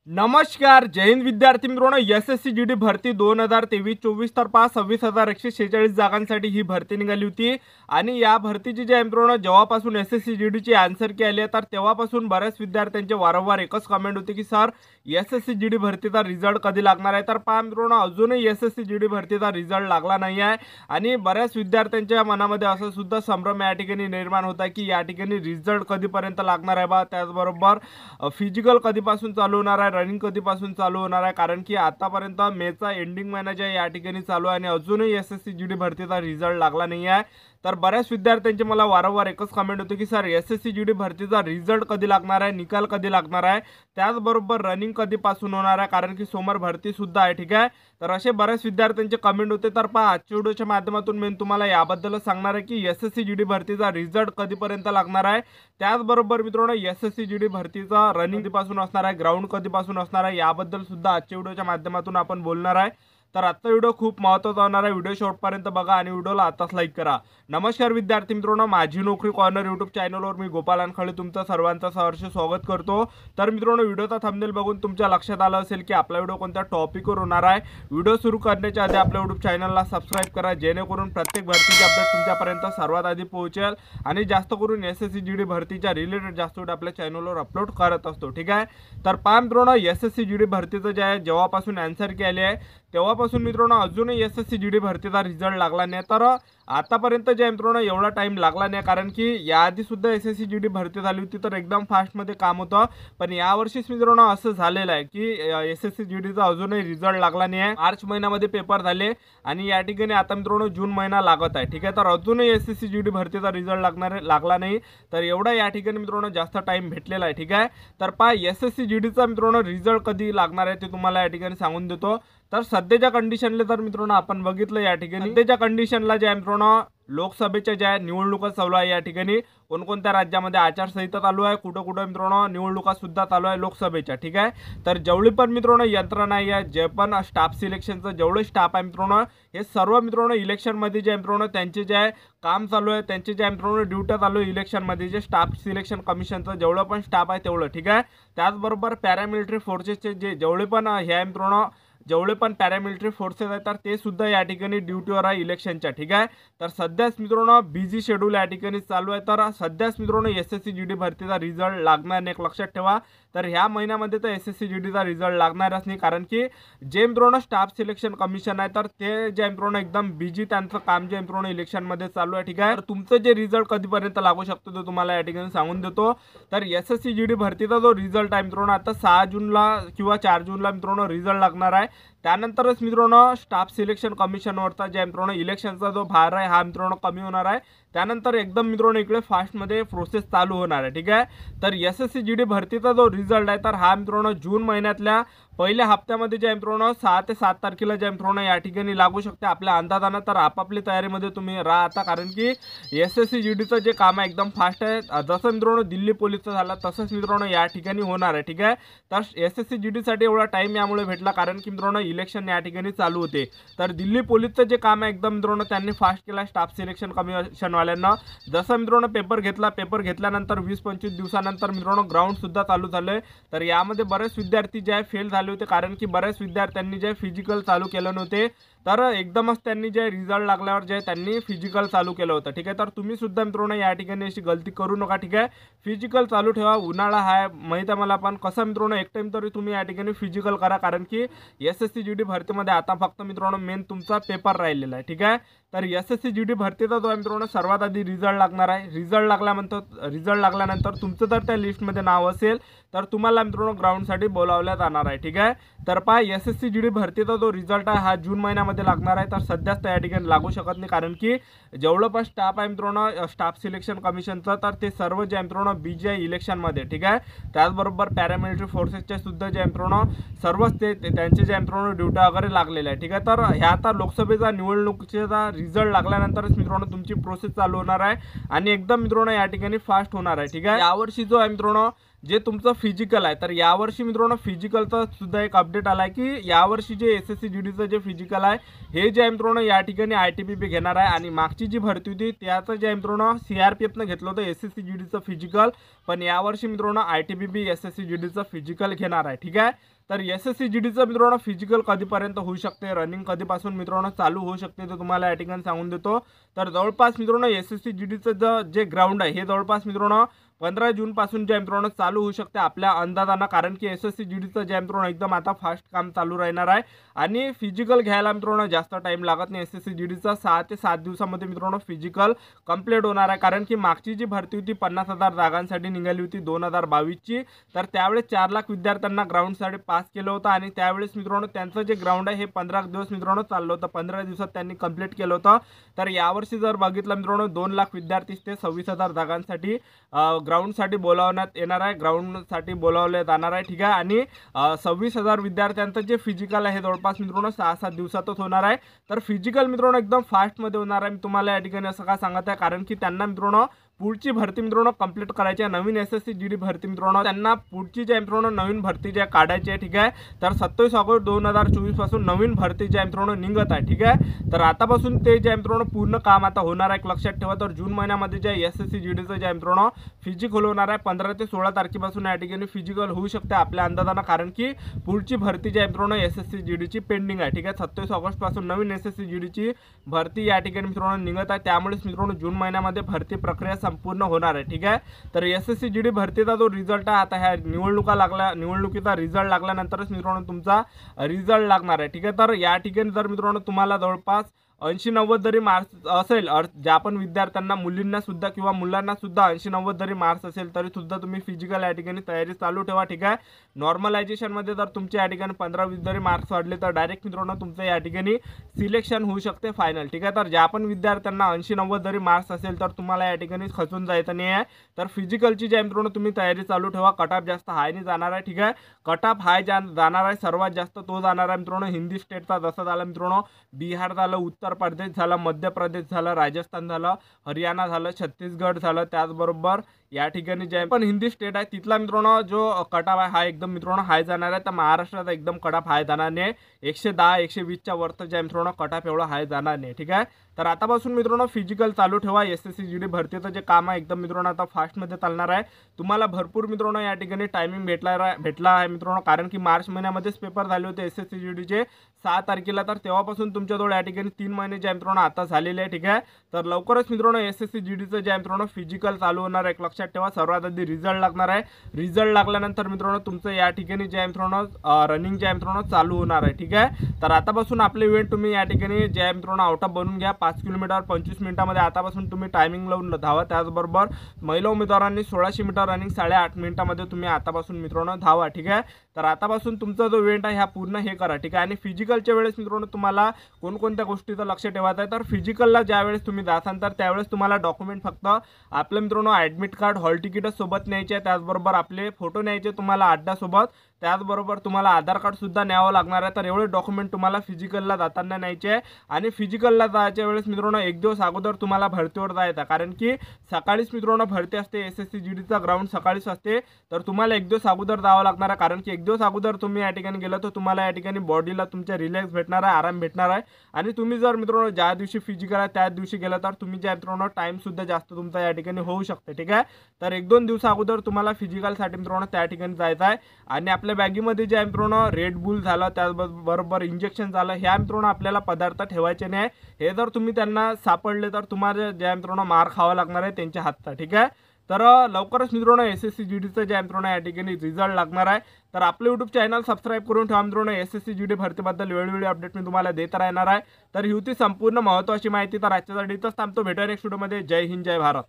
नमस्कार, जय हिंद विद्यार्थी मित्रांनो। एसएससी जीडी भरती 2023-24 तर्फा 26,146 जागांसाठी ही भरती निघाली होती आणि या भरतीची जे मित्रांनो जेव्हापासून एसएससी जीडीची आन्सर की आली तर तेव्हापासून बऱ्याच विद्यार्थ्यांचे वारंवार एकच कमेंट होते की सर एसएससी जीडी भरतीचा रिझल्ट कधी लागणार आहे। तर पहा मित्रांनो, अजूनही एसएससी जीडी भरतीचा रिझल्ट लागला नाही आहे आणि बऱ्याच विद्यार्थ्यांच्या मनामध्ये असं सुद्धा संभ्रम या ठिकाणी निर्माण होता की या ठिकाणी रिझल्ट कधीपर्यंत लागणार आहे बा। त्याचबरोबर फिजिकल कधीपासून चालू होणार आहे, रनिंग कधीपासून चालू होणार आहे, कारण की आतापर्यंत मेचा एंडिंग महिना जे या ठिकाणी चालू आहे आणि अजूनही एसएससी जीडी भरतीचा रिझल्ट लागला नाही आहे। तर बऱ्याच विद्यार्थ्यांचे मला वारंवार एकच कमेंट होते की सर एसएससी जीडी भरतीचा रिझल्ट कधी लागणार आहे, निकाल कधी लागणार आहे, त्याचबरोबर रनिंग कधीपासून होणार आहे, कारण की समोर भरती सुद्धा आहे। ठीक आहे, तर असे बऱ्याच विद्यार्थ्यांचे कमेंट होते। तर पहा, आजच्या व्हिडिओच्या माध्यमातून मी तुम्हाला याबद्दलच सांगणार आहे की एसएससी जीडी भरतीचा रिझल्ट कधीपर्यंत लागणार आहे, त्याचबरोबर मित्रांनो एसएससी जीडी भरतीचा रनिंग कधीपासून असणार आहे, ग्राउंड कधीपासून असणार आहे, याबद्दल सुद्धा आजच्या व्हिडिओच्या माध्यमातून आपण बोलणार आहे। तर आजचा व्हिडिओ खूप महत्त्वाचा होणार आहे, व्हिडिओ शेवटपर्यंत बघा आणि व्हिडिओला आताच लाईक करा। नमस्कार विद्यार्थी मित्रांनो, माझी नोकरी कॉर्नर यूट्यूब चॅनलवर मी गोपाल अनखळे तुमचं सर्वांचं सहर्ष स्वागत करतो। तर मित्रांनो, व्हिडिओचा थंबनेल बघून तुमच्या लक्षात आलं असेल की आपला व्हिडिओ कोणत्या टॉपिकवर होणार आहे। व्हिडिओ सुरू करण्याच्या आधी आपल्या यूट्यूब चॅनलला सबस्क्राइब करा, जेणेकरून प्रत्येक भरतीची अपडेट तुमच्यापर्यंत सर्वात आधी पोहोचेल आणि जास्त करून एसएससी जीडी भरतीच्या रिलेटेड जास्त व्हिडिओ आपल्या चॅनलवर अपलोड करत असतो। ठीक आहे, तर पहा मित्रांनो, एसएससी जीडी भरतीचं जे आहे जेव्हापासून आन्सर की आली आहे तेव्हापासून मित्रांनो अजूनही एसएससी जीडी भरतीचा रिझल्ट लागला नाही। तर आतापर्यंत जे मित्रांनो एवढा टाइम लागला नाही, कारण की याआधी सुद्धा एसएससी जीडी भरती झाली होती तर एकदम फास्टमध्ये काम होतं, पण यावर्षीच मित्रांनो असं झालेलं आहे की एसएससी जीडीचा अजूनही रिझल्ट लागला नाही आहे। मार्च महिन्यामध्ये पेपर झाले आणि या ठिकाणी आता मित्रांनो जून महिना लागत आहे। ठीक आहे, तर अजूनही एसएससी जीडी भरतीचा रिझल्ट लागला नाही, तर एवढा या ठिकाणी मित्रांनो जास्त टाइम भेटलेला आहे। ठीक आहे, तर पहा एसएससी जीडीचा मित्रांनो रिझल्ट कधी लागणार आहे ते तुम्हाला या ठिकाणी सांगून देतो। तर सध्याच्या कंडिशनला तर मित्रांनो आपण बघितलं या ठिकाणी सध्याच्या कंडिशनला जे मित्रांनो लोकसभेच्या ज्या निवडणुका चालू आहे, या ठिकाणी कोणकोणत्या राज्यामध्ये आचारसंहिता चालू आहे, कुठं कुठं मित्रांनो निवडणुका सुद्धा चालू आहे लोकसभेच्या। ठीक आहे, तर जेवढी पण मित्रांनो यंत्रणा आहे, जे पण स्टाफ सिलेक्शनचं जेवढे स्टाफ आहे मित्रांनो, हे सर्व मित्रांनो इलेक्शनमध्ये जे मित्रांनो त्यांचे जे काम चालू आहे, त्यांचे जे मित्रांनो ड्युट्या चालू आहे इलेक्शनमध्ये, जे स्टाफ सिलेक्शन कमिशनचं जेवढं पण स्टाफ आहे तेवढं। ठीक आहे, त्याचबरोबर पॅरामिलिटरी फोर्सेसचे जेवढे पण हे मित्रांनो जेवढे पण पॅरामिलिटरी फोर्सेस आहेत तर ते सुद्धा या ठिकाणी ड्युटीवर आहे इलेक्शनच्या। ठीक आहे, तर सध्याच मित्रांनो बिझी शेड्यूल या ठिकाणी चालू आहे, तर सध्याच मित्रांनो एसएससी जीडी भरतीचा रिझल्ट लागणार नाही, एक लक्षात ठेवा। तर ह्या महिन्यामध्ये तर एसएससी जीडीचा रिझल्ट लागणारच नाही, कारण की जे मित्रांनो स्टाफ सिलेक्शन कमिशन आहे तर ते जे मित्रांनो एकदम बिझी त्यांचं काम जे मित्रांनो इलेक्शनमध्ये चालू आहे। ठीक आहे, तर तुमचं जे रिझल्ट कधीपर्यंत लागू शकतो ते तुम्हाला या ठिकाणी सांगून देतो। तर एसएससी जीडी भरतीचा जो रिझल्ट आहे मित्रांनो आता 6 जूनला किंवा 4 जूनला मित्रांनो रिझल्ट लागणार आहे। त्यानंतरच मित्रांनो स्टाफ सिलेक्शन कमिशनवरचा जे मित्रांनो इलेक्शनचा जो भार आहे हा मित्रांनो कमी होणार आहे, त्यानंतर एकदम मित्रांनो इकडे फास्टमध्ये प्रोसेस चालू होणार आहे। ठीक आहे, तर एसएससी जीडी भरतीचा जो रिझल्ट आहे तर हा मित्रांनो जून महिन्यातल्या पहिल्या हप्त्यामध्ये जे मित्रांनो 6 ते 7 तारखेला जे मित्रांनो या ठिकाणी लागू शकते आपल्या अंदाजानं। तर आपापली तयारीमध्ये तुम्ही राहा आता, कारण की एसएससी जीडीचं जे काम आहे एकदम फास्ट आहे, जसं मित्रांनो दिल्ली पोलीसचं झालं तसंच मित्रांनो या ठिकाणी होणार आहे। ठीक आहे, तर एसएससी जीडीसाठी एवढा टाइम यामुळे भेटला कारण की मित्रांनो इलेक्शन या ठिकाणी चालू होते। तर दिल्ली पोलीसचं जे काम आहे एकदम मित्रांनो त्यांनी फास्ट केला स्टाफ सिलेक्शन कमिशनवाल्यांना। जसं मित्रांनो पेपर घेतल्यानंतर 20-25 दिवसानंतर मित्रांनो ग्राउंड सुद्धा चालू झालंय, तर यामध्ये बरेच विद्यार्थी जे फेल झाले होते, कारण की बऱ्याच विद्यार्थ्यांनी जे फिजिकल चालू केलं नव्हते, तर एकदमच त्यांनी जे रिझल्ट लागल्यावर जे त्यांनी फिजिकल चालू केलं होतं। ठीक आहे, तर तुम्ही सुद्धा मित्रांनो या ठिकाणी अशी गलती करू नका। ठीक आहे, फिजिकल चालू ठेवा, उन्हाळा आहे माहिती आहे मला, पण कसं मित्रांनो एक टाइम तरी तुम्ही या ठिकाणी फिजिकल करा, कारण की एसएससी जीडी भरतीमध्ये आता फक्त मित्रांनो मेन तुमचा पेपर राहिलेला आहे। ठीक आहे, तर एसएससी जीडी भरतीचा जो मित्रांनो सर्वात आधी रिझल्ट लागणार आहे। रिझल्ट लागल्यानंतर तुमचं जर त्या लिस्टमध्ये नाव असेल तर तुम्हाला मित्रांनो ग्राउंडसाठी बोलावलं जाणार आहे। ठीक आहे, तर पहा एसएससी जीडी भरतीचा जो रिझल्ट आहे हा जून महिन्यामध्ये लागणार आहे, तर सध्याच त्या ठिकाणी लागू शकत नाही, कारण की जेवढं पण स्टाफ आहे मित्रांनो स्टाफ सिलेक्शन कमिशनचं तर ते सर्व जे मित्रांनो बिझी आहे इलेक्शनमध्ये। ठीक आहे, त्याचबरोबर पॅरामिलिटरी फोर्सेसचे सुद्धा जे मित्रांनो सर्वच त्यांचे जे मित्रांनो ड्युट्या वगैरे लागलेल्या आहे। ठीक आहे, तर ह्या आता लोकसभेचा निवडणुकीचा रिझल्ट लागल्यानंतरच मित्रांनो तुमची प्रोसेस चालू होणार आहे आणि एकदम मित्रांनो या ठिकाणी फास्ट होणार आहे। ठीक आहे, यावर्षी जो आहे मित्रांनो जे तुमचं फिजिकल आहे, तर यावर्षी मित्रांनो फिजिकलचा सुद्धा एक अपडेट आला आहे की यावर्षी जे SSC GDचं जे फिजिकल आहे हे जे आहे मित्रांनो या ठिकाणी ITBP घेणार आहे। आणि मागची जी भरती होती त्याचं जे आहे मित्रांनो CRPFनं घेतलं होतं SSC GDचं फिजिकल, पण यावर्षी मित्रांनो ITBP SSC GDचं फिजिकल घेणार आहे। ठीक आहे, तर SSC GDचं मित्रांनो फिजिकल कधीपर्यंत होऊ शकते, रनिंग कधीपासून मित्रांनो चालू होऊ शकते ते तुम्हाला या ठिकाणी सांगून देतो। तर जवळपास मित्रांनो SSC GDचं जे ग्राउंड आहे हे जवळपास मित्रांनो 15 जूनपासून जे मित्रांनो चालू होऊ शकते आपल्या अंदाजानं, कारण की SSC GDचं जे मित्रांनो एकदम आता फास्ट काम चालू राहणार आहे आणि फिजिकल घ्यायला मित्रांनो जास्त टाइम लागत नाही। SSC GDचं 6 ते 7 दिवसामध्ये मित्रांनो फिजिकल कंप्लीट होणार आहे, कारण की मागची जी भरती होती 50,000 जागांसाठी निघाली होती 2022ची, तर त्यावेळेस 4 लाख विद्यार्थ्यांना ग्राउंडसाठी पास केलं होतं आणि त्यावेळेस मित्रांनो त्यांचं जे ग्राउंड आहे हे 15 दिवस मित्रांनो चाललं होतं, 15 दिवसात त्यांनी कंप्लीट केलं होतं। तर यावर्षी जर बघितलं मित्रांनो 2 लाख विद्यार्थी ते 26,000 जागांसाठी ग्राउंडसाठी बोलावण्यात येणार आहे, ग्राउंडसाठी बोलावले जाणार आहे। ठीक आहे, आणि 26,000 विद्यार्थ्यांचं जे फिजिकल आहे जवळपास मित्रांनो 6-7 दिवसातच होणार आहे। तर फिजिकल मित्रांनो एकदम फास्टमध्ये होणार आहे। मी तुम्हाला या ठिकाणी असं का सांगत आहे, कारण की त्यांना मित्रांनो पुढची भरती मित्रांनो कंप्लीट करायची आहे, नवीन SSC GD भरती मित्रांनो त्यांना पुढची जे मित्रांनो नवीन भरती जे काढायची आहे। ठीक आहे, तर 27 ऑगस्ट 2024 पासून नवीन भरती जे मित्रांनो निघत आहे। ठीक आहे, तर आतापासून ते जे मित्रांनो पूर्ण काम आता होणार आहे, लक्षात ठेवा। तर जून महिन्यामध्ये जे SSC GDचं जे मित्रांनो फिजिकल होणार आहे 15 ते 16 तारखेपासून या ठिकाणी फिजिकल होऊ शकते आपल्या अंदाजानं, कारण की पुढची भरती जे मित्रांनो SSC GDची पेंडिंग आहे। ठीक आहे, 27 ऑगस्ट पासून नवीन SSC GDची भरती या ठिकाणी मित्रांनो निघत आहे, त्यामुळेच मित्रांनो जून महिन्यामध्ये भरती प्रक्रिया संपूर्ण होणार आहे। ठीक आहे, तर SSC GD भरतीचा जो रिझल्ट आहे आता ह्या निवडणुकीचा रिझल्ट लागल्यानंतरच मित्रांनो तुमचा रिझल्ट लागणार आहे। ठीक आहे, तर या ठिकाणी जर मित्रांनो तुम्हाला जवळपास 80-90 जरी मार्क्स असेल, ज्या पण विद्यार्थ्यांना मुलींना सुद्धा किंवा मुलांना सुद्धा 80-90 जरी मार्क्स असेल तरी सुद्धा तुम्ही फिजिकल या ठिकाणी तयारी चालू ठेवा। ठीक आहे, नॉर्मलायझेशनमध्ये जर तुमच्या या ठिकाणी 15-20 जरी मार्क्स वाढले तर डायरेक्ट मित्रांनो तुमचं या ठिकाणी सिलेक्शन होऊ शकते फायनल। ठीक आहे, तर ज्या पण विद्यार्थ्यांना 80-90 जरी मार्क्स असेल तर तुम्हाला या ठिकाणी खचून जायचं नाही आहे। तर फिजिकलची जे मित्रांनो तुम्ही तयारी चालू ठेवा, कटऑफ जास्त हायने जाणार आहे। ठीक आहे, कटऑफ हाय जाणार आहे सर्वात जास्त तो जाणार आहे मित्रांनो हिंदी स्टेटचा, जसं झालं मित्रांनो बिहार झालं, उत्तर प्रदेश झालं, मध्य प्रदेश झालं, राजस्थान झालं, हरियाणा झालं, छत्तीसगड झालं, त्याचबरोबर या ठिकाणी जे पण हिंदी स्टेट आहे तिथला मित्रांनो जो कटऑफ आहे हा एकदम मित्रांनो हाय जाणार आहे। तर महाराष्ट्राचा एकदम कटऑफ हाय जाणार नाही, 110-120च्या वरचं जे मित्रांनो कटऑफ एवढा हाय जाणार नाही। ठीक आहे, तर आतापासून मित्रांनो फिजिकल चालू ठेवा। SSC GD भरतीचं जे काम आहे एकदम मित्रांनो आता फास्टमध्ये चालणार आहे, तुम्हाला भरपूर मित्रांनो या ठिकाणी टायमिंग भेटला आहे मित्रांनो, कारण की मार्च महिन्यामध्येच पेपर झाले होते SSC GDचे 6 तारखेला, तर तेव्हापासून तुमच्याजवळ या ठिकाणी 3 महिने जे मित्रांनो आता झालेले आहे। ठीक आहे, तर लवकरच मित्रांनो SSC GDचं जे मित्रांनो फिजिकल चालू होणार आहे, लक्षात ठेवा। सर्वात आधी रिझल्ट लागणार आहे, रिझल्ट लागल्यानंतर मित्रांनो तुमचं या ठिकाणी जे मित्रांनो रनिंग जे मित्रांनो चालू होणार आहे। ठीक आहे, तर आतापासून आपले इव्हेंट तुम्ही या ठिकाणी जे मित्रांनो आउट ऑफ बनवून घ्या, 5 किलोमीटर 25 मिनिटांमध्ये आतापासून तुम्ही टायमिंग लावून धावा। त्याचबरोबर महिला उमेदवारांनी 1600 मीटर रनिंग 8.5 मिनिटांमध्ये तुम्ही आतापासून मित्रांनो धावा। ठीक आहे, तर आतापासून तुमचा जो इव्हेंट आहे हा पूर्ण हे करा। ठीक आहे, आणि फिजिकलच्या वेळेस मित्रांनो तुम्हाला कोणकोणत्या गोष्टीचं लक्ष ठेवायचं आहे, तर फिजिकलला ज्यावेळेस तुम्ही जासाल तर त्यावेळेस तुम्हाला डॉक्युमेंट फक्त आपलं मित्रांनो ॲडमिट कार्ड, हॉल तिकीट सोबत न्यायचे, त्याचबरोबर आपले फोटो न्यायचे तुम्हाला अड्डासोबत, त्याचबरोबर तुम्हाला आधार कार्ड सुद्धा न्यावं लागणार आहे। तर एवढे डॉक्युमेंट तुम्हाला फिजिकलला जाताना न्यायचे आहे। आणि फिजिकलला जायच्या वेळेस मित्रांनो एक दिवस अगोदर तुम्हाला भरतीवर जायचं, कारण की सकाळीच मित्रांनो भरती असते, SSC GDचा ग्राउंड सकाळीच असते, तर तुम्हाला एक दिवस अगोदर जावं लागणार आहे, कारण की एक दिवस अगोदर तुम्ही या ठिकाणी गेलं तर तुम्हाला या ठिकाणी बॉडीला तुमच्या रिलॅक्स भेटणार आहे, आराम भेटणार आहे। आणि तुम्ही जर मित्रांनो ज्या दिवशी फिजिकल आहे त्याच दिवशी गेला तर तुम्ही ज्या मित्रांनो टाइम सुद्धा जास्त तुमचा या ठिकाणी होऊ शकते। ठीक आहे, तर 1-2 दिवस अगोदर तुम्हाला फिजिकलसाठी मित्रांनो त्या ठिकाणी जायचं आहे। आणि आपल्या बॅगीमध्ये जे मित्रांनो रेड बुल झालं, त्याचबरोबर इंजेक्शन झालं, ह्या मित्रांनो आपल्याला पदार्थ ठेवायचे नाही। हे जर तुम्ही त्यांना सापडले तर तुम्हाला ज्या मित्रांनो मार खावा लागणार आहे त्यांच्या हातचा। ठीक आहे, तर लवकरच मित्रांनो SSC GDचं जे मित्रांनो या ठिकाणी रिझल्ट लागणार आहे। तर आपलं यूट्यूब चॅनल सबस्क्राईब करून ठेवा मित्रांनो, SSC GD भरतीबद्दल वेळोवेळी अपडेट मी तुम्हाला देत राहणार आहे। तर ही होती संपूर्ण महत्त्वाची माहिती। तर आजच्यासाठी इथंच थांबतो, भेटूया नेक्स्ट व्हिडिओमध्ये। जय हिंद, जय भारत।